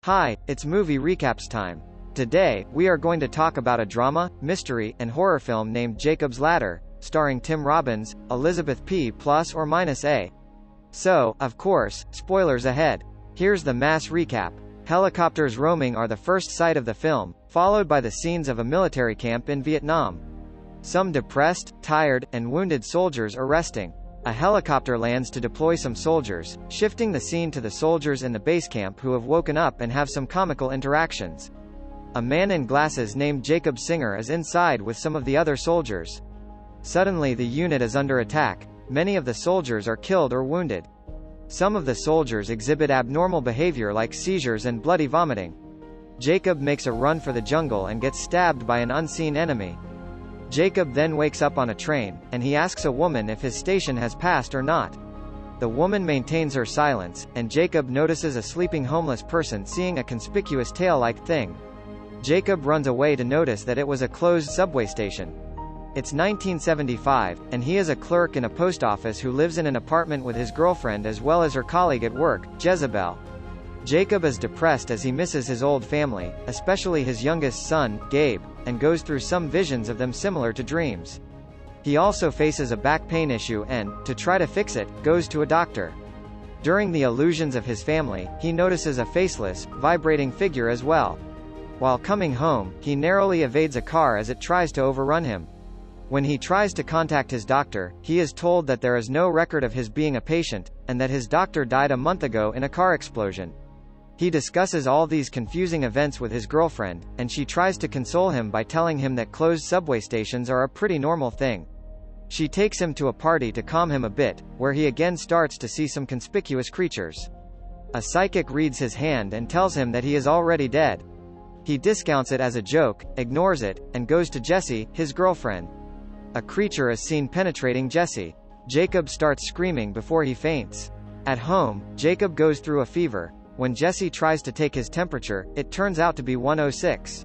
Hi, it's movie recaps time. Today, we are going to talk about a drama, mystery, and horror film named Jacob's Ladder, starring Tim Robbins, Elizabeth P. plus or minus A. So, of course, spoilers ahead. Here's the mass recap. Helicopters roaming are the first sight of the film, followed by the scenes of a military camp in Vietnam. Some depressed, tired, and wounded soldiers are resting. A helicopter lands to deploy some soldiers, shifting the scene to the soldiers in the base camp who have woken up and have some comical interactions. A man in glasses named Jacob Singer is inside with some of the other soldiers. Suddenly the unit is under attack. Many of the soldiers are killed or wounded. Some of the soldiers exhibit abnormal behavior like seizures and bloody vomiting. Jacob makes a run for the jungle and gets stabbed by an unseen enemy. Jacob then wakes up on a train, and he asks a woman if his station has passed or not. The woman maintains her silence, and Jacob notices a sleeping homeless person seeing a conspicuous tail-like thing. Jacob runs away to notice that it was a closed subway station. It's 1975, and he is a clerk in a post office who lives in an apartment with his girlfriend as well as her colleague at work, Jezebel. Jacob is depressed as he misses his old family, especially his youngest son, Gabe, and goes through some visions of them similar to dreams. He also faces a back pain issue and, to try to fix it, goes to a doctor. During the illusions of his family, he notices a faceless, vibrating figure as well. While coming home, he narrowly evades a car as it tries to overrun him. When he tries to contact his doctor, he is told that there is no record of his being a patient, and that his doctor died a month ago in a car explosion. He discusses all these confusing events with his girlfriend, and she tries to console him by telling him that closed subway stations are a pretty normal thing. She takes him to a party to calm him a bit, where he again starts to see some conspicuous creatures. A psychic reads his hand and tells him that he is already dead. He discounts it as a joke, ignores it, and goes to Jessie, his girlfriend. A creature is seen penetrating Jessie. Jacob starts screaming before he faints. At home, Jacob goes through a fever. When Jessie tries to take his temperature, it turns out to be 106.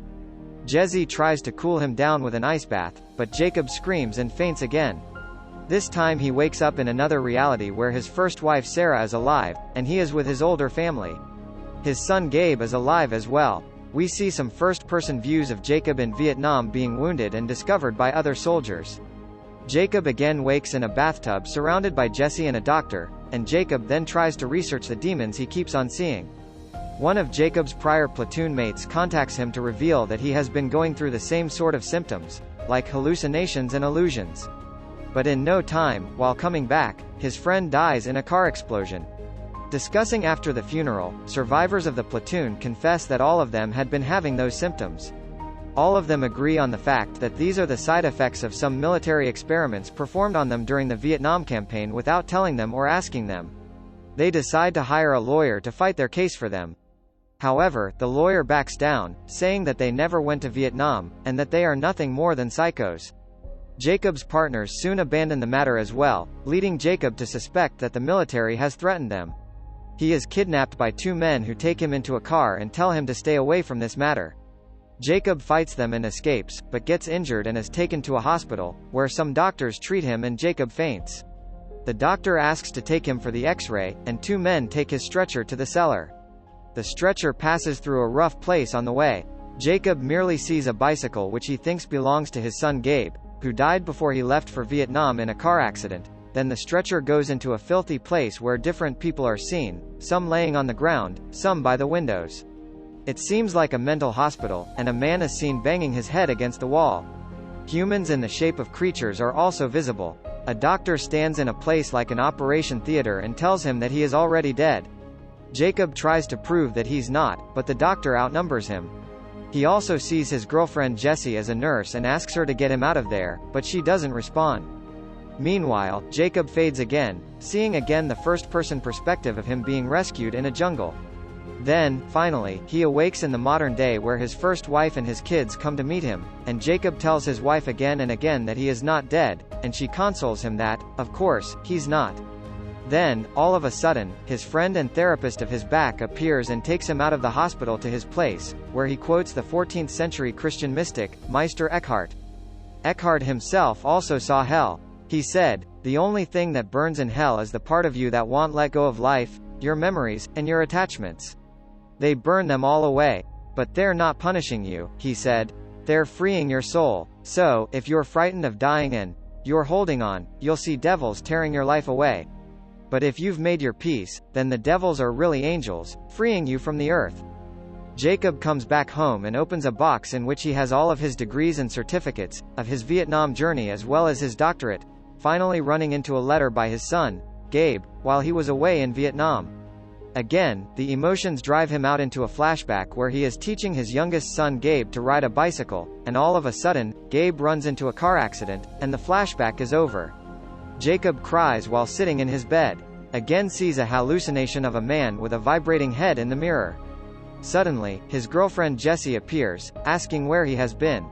Jessie tries to cool him down with an ice bath, but Jacob screams and faints again. This time he wakes up in another reality where his first wife Sarah is alive, and he is with his older family. His son Gabe is alive as well. We see some first-person views of Jacob in Vietnam being wounded and discovered by other soldiers. Jacob again wakes in a bathtub surrounded by Jessie and a doctor, and Jacob then tries to research the demons he keeps on seeing. One of Jacob's prior platoon mates contacts him to reveal that he has been going through the same sort of symptoms, like hallucinations and illusions. But in no time, while coming back, his friend dies in a car explosion. Discussing after the funeral, survivors of the platoon confess that all of them had been having those symptoms. All of them agree on the fact that these are the side effects of some military experiments performed on them during the Vietnam campaign without telling them or asking them. They decide to hire a lawyer to fight their case for them. However, the lawyer backs down, saying that they never went to Vietnam, and that they are nothing more than psychos. Jacob's partners soon abandon the matter as well, leading Jacob to suspect that the military has threatened them. He is kidnapped by two men who take him into a car and tell him to stay away from this matter. Jacob fights them and escapes, but gets injured and is taken to a hospital, where some doctors treat him and Jacob faints. The doctor asks to take him for the X-ray, and two men take his stretcher to the cellar. The stretcher passes through a rough place on the way. Jacob merely sees a bicycle which he thinks belongs to his son Gabe, who died before he left for Vietnam in a car accident. Then the stretcher goes into a filthy place where different people are seen, some laying on the ground, some by the windows. It seems like a mental hospital, and a man is seen banging his head against the wall. Humans in the shape of creatures are also visible. A doctor stands in a place like an operation theater and tells him that he is already dead. Jacob tries to prove that he's not, but the doctor outnumbers him. He also sees his girlfriend Jessie as a nurse and asks her to get him out of there, but she doesn't respond. Meanwhile, Jacob fades again, seeing again the first-person perspective of him being rescued in a jungle. Then, finally, he awakes in the modern day where his first wife and his kids come to meet him, and Jacob tells his wife again and again that he is not dead, and she consoles him that, of course, he's not. Then, all of a sudden, his friend and therapist of his back appears and takes him out of the hospital to his place, where he quotes the 14th century Christian mystic, Meister Eckhart. Eckhart himself also saw hell. He said, "The only thing that burns in hell is the part of you that won't let go of life, your memories, and your attachments." They burn them all away. But they're not punishing you, he said. They're freeing your soul. So, if you're frightened of dying and you're holding on, you'll see devils tearing your life away. But if you've made your peace, then the devils are really angels, freeing you from the earth. Jacob comes back home and opens a box in which he has all of his degrees and certificates, of his Vietnam journey as well as his doctorate, finally running into a letter by his son, Gabe, while he was away in Vietnam. Again, the emotions drive him out into a flashback where he is teaching his youngest son Gabe to ride a bicycle, and all of a sudden, Gabe runs into a car accident, and the flashback is over. Jacob cries while sitting in his bed. Again sees a hallucination of a man with a vibrating head in the mirror. Suddenly, his girlfriend Jessie appears, asking where he has been.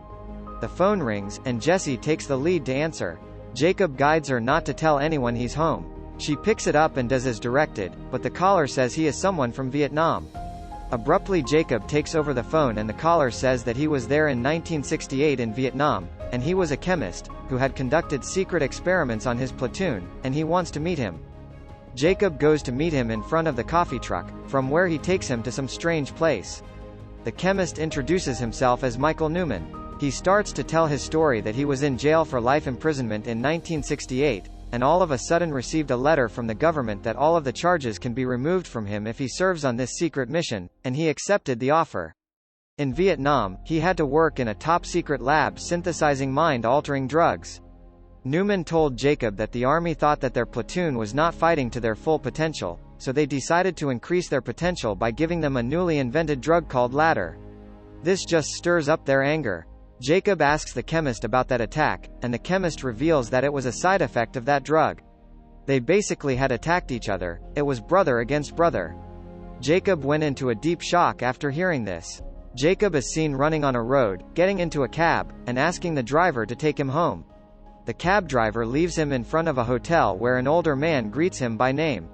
The phone rings, and Jessie takes the lead to answer. Jacob guides her not to tell anyone he's home. She picks it up and does as directed, but the caller says he is someone from Vietnam. Abruptly Jacob takes over the phone and the caller says that he was there in 1968 in Vietnam, and he was a chemist, who had conducted secret experiments on his platoon, and he wants to meet him. Jacob goes to meet him in front of the coffee truck, from where he takes him to some strange place. The chemist introduces himself as Michael Newman. He starts to tell his story that he was in jail for life imprisonment in 1968, and all of a sudden received a letter from the government that all of the charges can be removed from him if he serves on this secret mission, and he accepted the offer. In Vietnam, he had to work in a top-secret lab synthesizing mind-altering drugs. Newman told Jacob that the army thought that their platoon was not fighting to their full potential, so they decided to increase their potential by giving them a newly invented drug called ladder. This just stirs up their anger. Jacob asks the chemist about that attack, and the chemist reveals that it was a side effect of that drug. They basically had attacked each other. It was brother against brother. Jacob went into a deep shock after hearing this. Jacob is seen running on a road, getting into a cab, and asking the driver to take him home. The cab driver leaves him in front of a hotel where an older man greets him by name.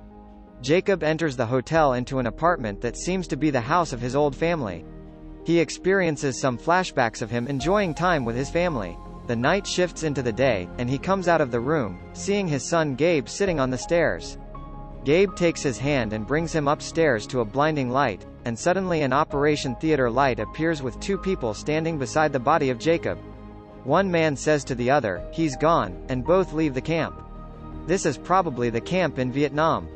Jacob enters the hotel into an apartment that seems to be the house of his old family. He experiences some flashbacks of him enjoying time with his family. The night shifts into the day, and he comes out of the room, seeing his son Gabe sitting on the stairs. Gabe takes his hand and brings him upstairs to a blinding light, and suddenly an Operation Theater light appears with two people standing beside the body of Jacob. One man says to the other, "He's gone," and both leave the camp. This is probably the camp in Vietnam.